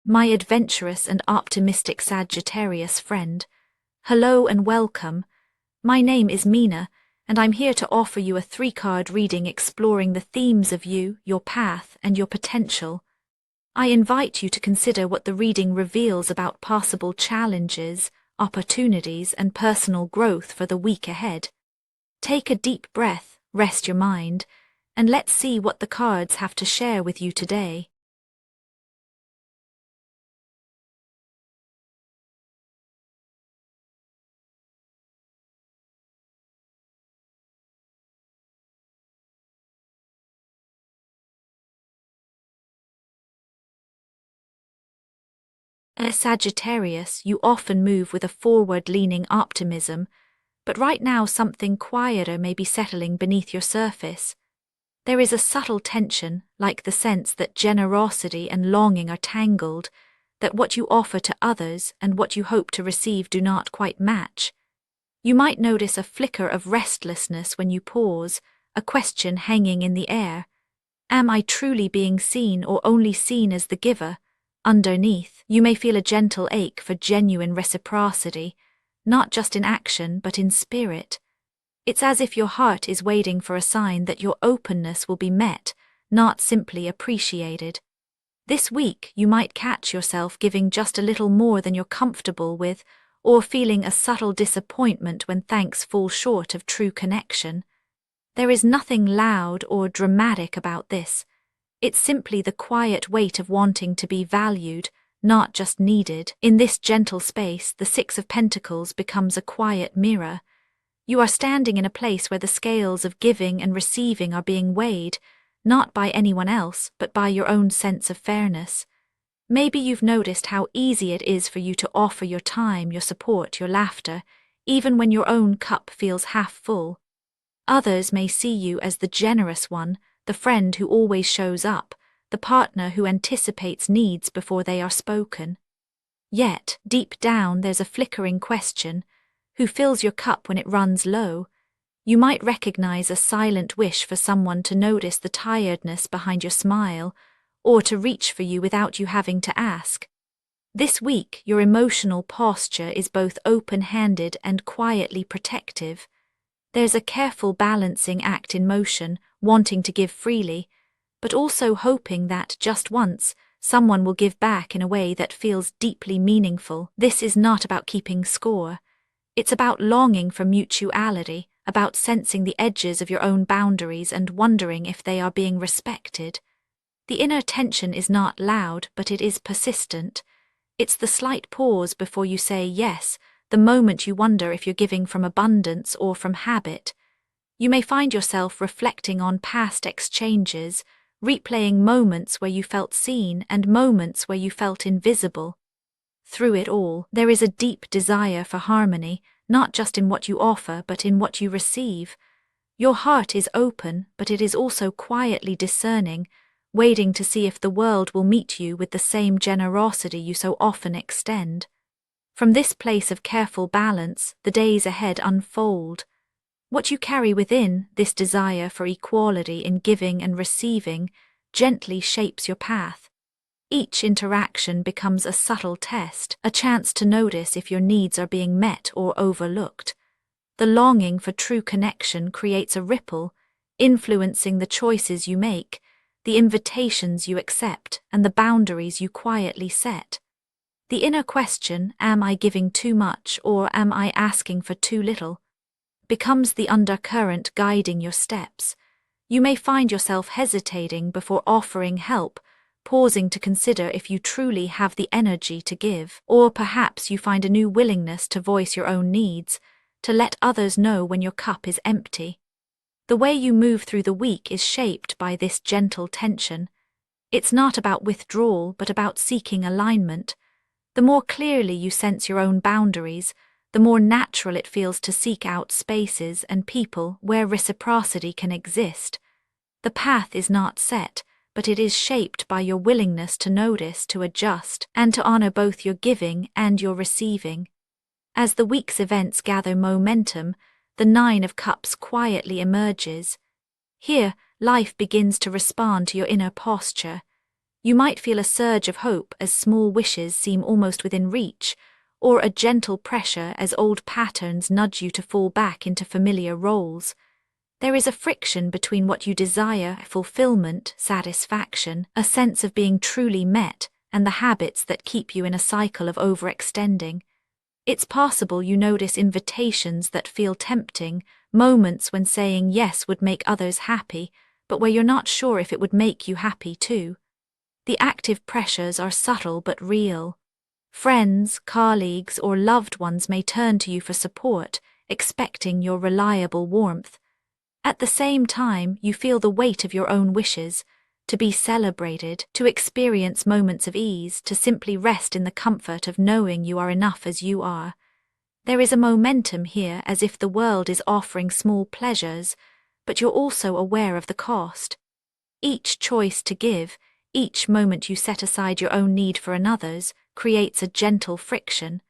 My adventurous and optimistic Sagittarius friend. Hello and welcome. My name is Mina, and I'm here to offer you a 3-card reading exploring the themes of you, your path, and your potential. I invite you to consider what the reading reveals about possible challenges, opportunities, and personal growth for the week ahead. Take a deep breath, rest your mind, and let's see what the cards have to share with you today. As Sagittarius, you often move with a forward-leaning optimism, but right now something quieter may be settling beneath your surface. There is a subtle tension, like the sense that generosity and longing are tangled, that what you offer to others and what you hope to receive do not quite match. You might notice a flicker of restlessness when you pause, a question hanging in the air. Am I truly being seen or only seen as the giver? Underneath, you may feel a gentle ache for genuine reciprocity, not just in action but in spirit. It's as if your heart is waiting for a sign that your openness will be met, not simply appreciated. This week, you might catch yourself giving just a little more than you're comfortable with, or feeling a subtle disappointment when thanks fall short of true connection. There is nothing loud or dramatic about this. It's simply the quiet weight of wanting to be valued, not just needed. In this gentle space, the 6 of Pentacles becomes a quiet mirror. You are standing in a place where the scales of giving and receiving are being weighed, not by anyone else, but by your own sense of fairness. Maybe you've noticed how easy it is for you to offer your time, your support, your laughter, even when your own cup feels half full. Others may see you as the generous one, the friend who always shows up, the partner who anticipates needs before they are spoken. Yet, deep down there's a flickering question: who fills your cup when it runs low? You might recognize a silent wish for someone to notice the tiredness behind your smile, or to reach for you without you having to ask. This week, your emotional posture is both open-handed and quietly protective. There's a careful balancing act in motion, wanting to give freely, but also hoping that, just once, someone will give back in a way that feels deeply meaningful. This is not about keeping score. It's about longing for mutuality, about sensing the edges of your own boundaries and wondering if they are being respected. The inner tension is not loud, but it is persistent. It's the slight pause before you say yes, the moment you wonder if you're giving from abundance or from habit. You may find yourself reflecting on past exchanges, replaying moments where you felt seen and moments where you felt invisible. Through it all, there is a deep desire for harmony, not just in what you offer, but in what you receive. Your heart is open, but it is also quietly discerning, waiting to see if the world will meet you with the same generosity you so often extend. From this place of careful balance, the days ahead unfold. What you carry within, this desire for equality in giving and receiving, gently shapes your path. Each interaction becomes a subtle test, a chance to notice if your needs are being met or overlooked. The longing for true connection creates a ripple, influencing the choices you make, the invitations you accept, and the boundaries you quietly set. The inner question, am I giving too much or am I asking for too little, becomes the undercurrent guiding your steps. You may find yourself hesitating before offering help, pausing to consider if you truly have the energy to give, or perhaps you find a new willingness to voice your own needs, to let others know when your cup is empty. The way you move through the week is shaped by this gentle tension. It's not about withdrawal, but about seeking alignment. The more clearly you sense your own boundaries, the more natural it feels to seek out spaces and people where reciprocity can exist. The path is not set, but it is shaped by your willingness to notice, to adjust, and to honor both your giving and your receiving. As the week's events gather momentum, the 9 of Cups quietly emerges. Here, life begins to respond to your inner posture. You might feel a surge of hope as small wishes seem almost within reach, or a gentle pressure as old patterns nudge you to fall back into familiar roles. There is a friction between what you desire, fulfillment, satisfaction, a sense of being truly met, and the habits that keep you in a cycle of overextending. It's possible you notice invitations that feel tempting, moments when saying yes would make others happy, but where you're not sure if it would make you happy too. The active pressures are subtle but real. Friends, colleagues, or loved ones may turn to you for support, expecting your reliable warmth. At the same time, you feel the weight of your own wishes, to be celebrated, to experience moments of ease, to simply rest in the comfort of knowing you are enough as you are. There is a momentum here, as if the world is offering small pleasures, but you're also aware of the cost. Each choice to give, each moment you set aside your own need for another's, creates a gentle friction.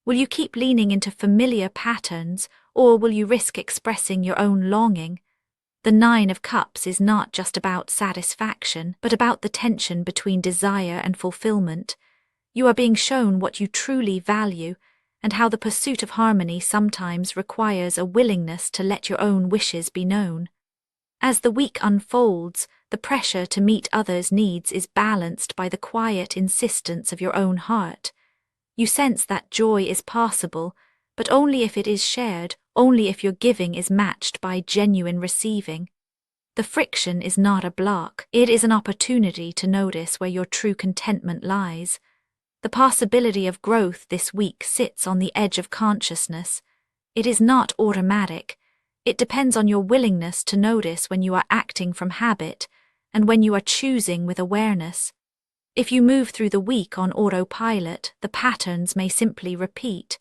Will you keep leaning into familiar patterns, or will you risk expressing your own longing? The Nine of Cups is not just about satisfaction, but about the tension between desire and fulfillment. You are being shown what you truly value, and how the pursuit of harmony sometimes requires a willingness to let your own wishes be known. As the week unfolds, the pressure to meet others' needs is balanced by the quiet insistence of your own heart. You sense that joy is possible, but only if it is shared, only if your giving is matched by genuine receiving. The friction is not a block, it is an opportunity to notice where your true contentment lies. The possibility of growth this week sits on the edge of consciousness. It is not automatic. It depends on your willingness to notice when you are acting from habit and when you are choosing with awareness. If you move through the week on autopilot, the patterns may simply repeat.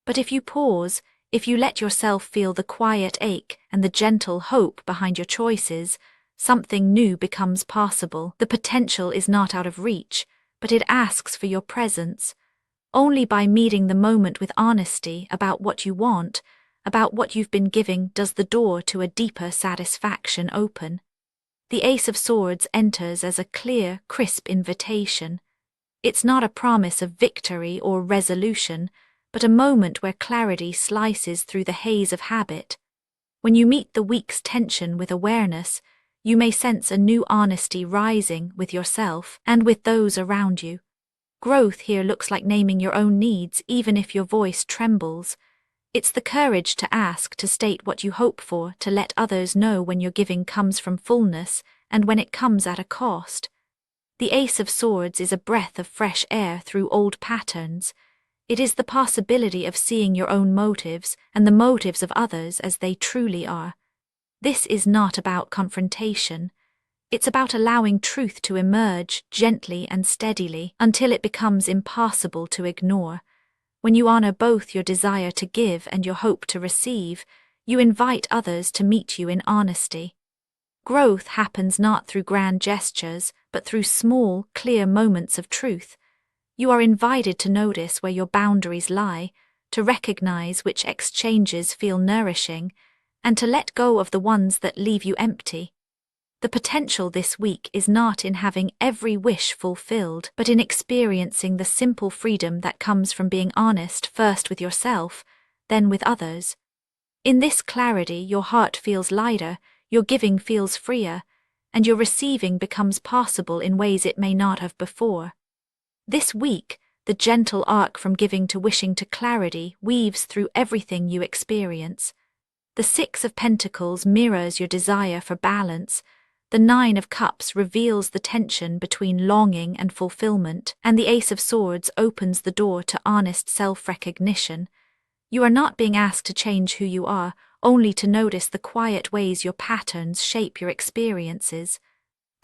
But if you pause, if you let yourself feel the quiet ache and the gentle hope behind your choices, something new becomes possible. The potential is not out of reach, but it asks for your presence. Only by meeting the moment with honesty about what you want, about what you've been giving, does the door to a deeper satisfaction open. The Ace of Swords enters as a clear, crisp invitation. It's not a promise of victory or resolution, but a moment where clarity slices through the haze of habit. When you meet the week's tension with awareness, you may sense a new honesty rising with yourself and with those around you. Growth here looks like naming your own needs, even if your voice trembles. It's the courage to ask, to state what you hope for, to let others know when your giving comes from fullness and when it comes at a cost. The Ace of Swords is a breath of fresh air through old patterns. It is the possibility of seeing your own motives and the motives of others as they truly are. This is not about confrontation. It's about allowing truth to emerge gently and steadily until it becomes impossible to ignore. When you honor both your desire to give and your hope to receive, you invite others to meet you in honesty. Growth happens not through grand gestures, but through small, clear moments of truth. You are invited to notice where your boundaries lie, to recognize which exchanges feel nourishing, and to let go of the ones that leave you empty. The potential this week is not in having every wish fulfilled, but in experiencing the simple freedom that comes from being honest first with yourself, then with others. In this clarity, your heart feels lighter, your giving feels freer, and your receiving becomes possible in ways it may not have before. This week, the gentle arc from giving to wishing to clarity weaves through everything you experience. The Six of Pentacles mirrors your desire for balance. The Nine of Cups reveals the tension between longing and fulfillment, and the Ace of Swords opens the door to honest self-recognition. You are not being asked to change who you are, only to notice the quiet ways your patterns shape your experiences.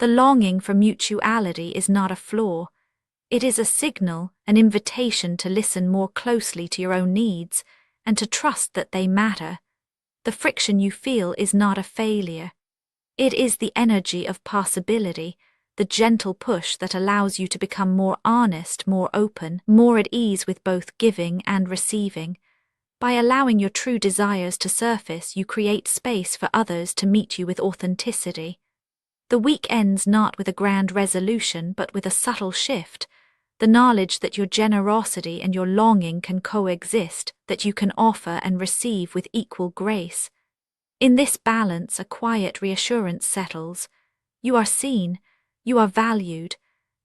The longing for mutuality is not a flaw. It is a signal, an invitation to listen more closely to your own needs and to trust that they matter. The friction you feel is not a failure. It is the energy of possibility, the gentle push that allows you to become more honest, more open, more at ease with both giving and receiving. By allowing your true desires to surface, you create space for others to meet you with authenticity. The week ends not with a grand resolution, but with a subtle shift, the knowledge that your generosity and your longing can coexist, that you can offer and receive with equal grace. In this balance, a quiet reassurance settles. You are seen, you are valued,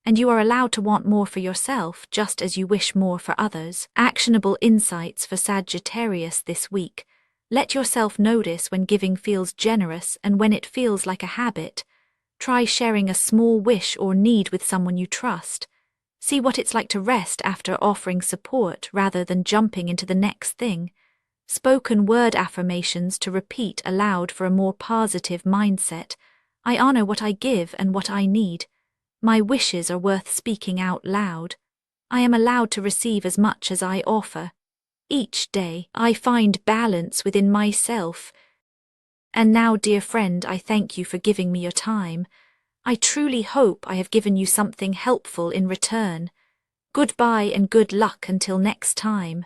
and you are allowed to want more for yourself just as you wish more for others. Actionable insights for Sagittarius this week. Let yourself notice when giving feels generous and when it feels like a habit. Try sharing a small wish or need with someone you trust. See what it's like to rest after offering support rather than jumping into the next thing. Spoken word affirmations to repeat aloud for a more positive mindset. I honor what I give and what I need. My wishes are worth speaking out loud. I am allowed to receive as much as I offer. Each day, I find balance within myself. And now, dear friend, I thank you for giving me your time. I truly hope I have given you something helpful in return. Goodbye and good luck until next time.